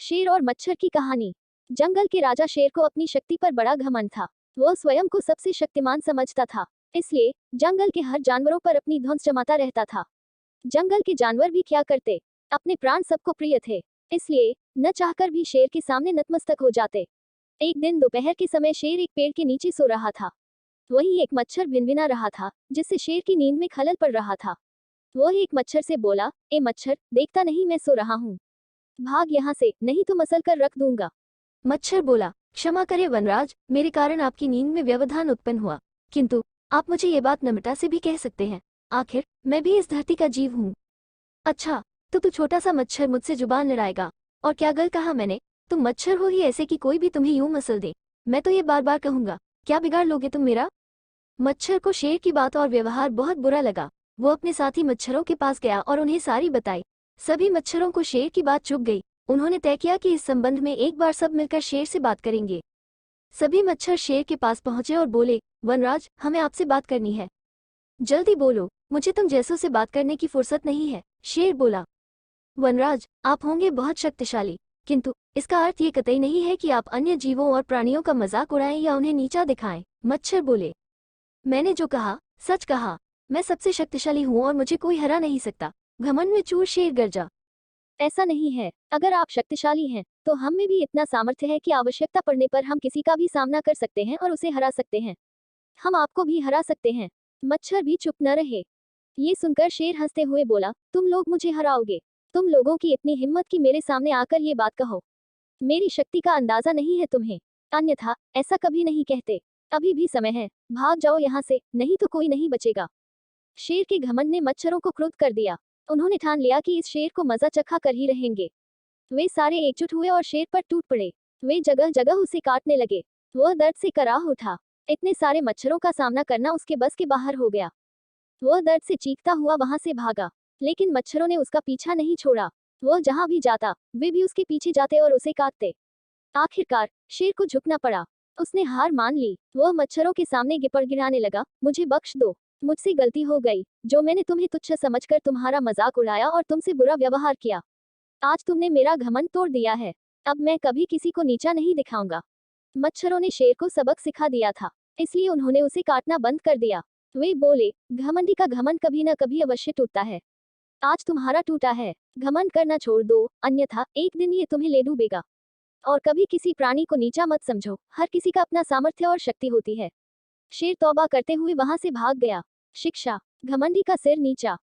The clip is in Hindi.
शेर और मच्छर की कहानी। जंगल के राजा शेर को अपनी शक्ति पर बड़ा घमंड था। वह स्वयं को सबसे शक्तिमान समझता था, इसलिए जंगल के हर जानवरों पर अपनी धौंस जमाता रहता था। जंगल के जानवर भी क्या करते, अपने प्राण सबको प्रिय थे, इसलिए न चाहकर भी शेर के सामने नतमस्तक हो जाते। एक दिन दोपहर के समय शेर एक पेड़ के नीचे सो रहा था। वहीं एक मच्छर भिनभिना रहा था, जिससे शेर की नींद में खलल पड़ रहा था। वह एक मच्छर से बोला, ए मच्छर, देखता नहीं मैं सो रहा हूँ, भाग यहाँ से, नहीं तो मसल कर रख दूंगा। मच्छर बोला, क्षमा करे वनराज, मेरे कारण आपकी नींद में व्यवधान उत्पन्न हुआ, किंतु आप मुझे ये बात नम्रता से भी कह सकते हैं, आखिर मैं भी इस धरती का जीव हूँ। अच्छा, तो तू छोटा सा मच्छर मुझसे जुबान लड़ाएगा, और क्या गल कहा मैंने, तुम मच्छर हो ही ऐसे कि कोई भी तुम्हें यूं मसल दे, मैं तो ये बार बार कहूंगा, क्या बिगाड़ लोगे तुम मेरा। मच्छर को शेर की बात और व्यवहार बहुत बुरा लगा। वो अपने साथी मच्छरों के पास गया और उन्हें सारी बताई। सभी मच्छरों को शेर की बात चुभ गई। उन्होंने तय किया कि इस संबंध में एक बार सब मिलकर शेर से बात करेंगे। सभी मच्छर शेर के पास पहुंचे और बोले, वनराज, हमें आपसे बात करनी है, जल्दी बोलो, मुझे तुम जैसों से बात करने की फुर्सत नहीं है। शेर बोला, वनराज, आप होंगे बहुत शक्तिशाली, किंतु इसका अर्थ ये कतई नहीं है कि आप अन्य जीवों और प्राणियों का मजाक उड़ाएं या उन्हें नीचा दिखाएं। मच्छर बोले, मैंने जो कहा सच कहा, मैं सबसे शक्तिशाली हूँ और मुझे कोई हरा नहीं सकता। घमंड में चूर शेर गरजा, ऐसा नहीं है, अगर आप शक्तिशाली हैं, तो हम में भी इतना सामर्थ्य है कि आवश्यकता पड़ने पर हम किसी का भी सामना कर सकते हैं और उसे हरा सकते हैं। हम आपको भी हरा सकते हैं। मच्छर भी चुप न रहे। ये सुनकर शेर हंसते हुए बोला, तुम लोग मुझे हराओगे? तुम लोगों की इतनी हिम्मत कि मेरे सामने आकर ये बात कहो। मेरी शक्ति का अंदाजा नहीं है तुम्हें, अन्यथा ऐसा कभी नहीं कहते। अभी भी समय है, भाग जाओ यहाँ से, नहीं तो कोई नहीं बचेगा। शेर के घमंड ने मच्छरों को क्रुद्ध कर दिया। उन्होंने ठान लिया कि इस शेर को मजा चखा कर ही रहेंगे। वे सारे एकजुट हुए और शेर पर टूट पड़े। वे जगह जगह उसे काटने लगे। वह दर्द से कराह उठा। इतने सारे मच्छरों का सामना करना उसके बस के बाहर हो गया। वह दर्द से चीखता हुआ वहां से भागा, लेकिन मच्छरों ने उसका पीछा नहीं छोड़ा। वह जहां भी जाता, वे भी उसके पीछे जाते और उसे काटते। आखिरकार शेर को झुकना पड़ा। उसने हार मान ली। वह मच्छरों के सामने गिड़गिड़ाने लगा, मुझे बख्श दो, मुझसे गलती हो गई, जो मैंने तुम्हें तुच्छ समझकर तुम्हारा मजाक उड़ाया और तुमसे बुरा व्यवहार किया। आज तुमने मेरा घमंड तोड़ दिया है, अब मैं कभी किसी को नीचा नहीं दिखाऊंगा। मच्छरों ने शेर को सबक सिखा दिया था, इसलिए उन्होंने उसे काटना बंद कर दिया। वे बोले, घमंडी का घमंड कभी न कभी अवश्य टूटता है। आज तुम्हारा टूटा है, घमंड करना छोड़ दो, अन्यथा एक दिन ये तुम्हें ले डूबेगा। और कभी किसी प्राणी को नीचा मत समझो, हर किसी का अपना सामर्थ्य और शक्ति होती है। शेर तौबा करते हुए वहां से भाग गया। शिक्षा, घमंडी का सिर नीचा।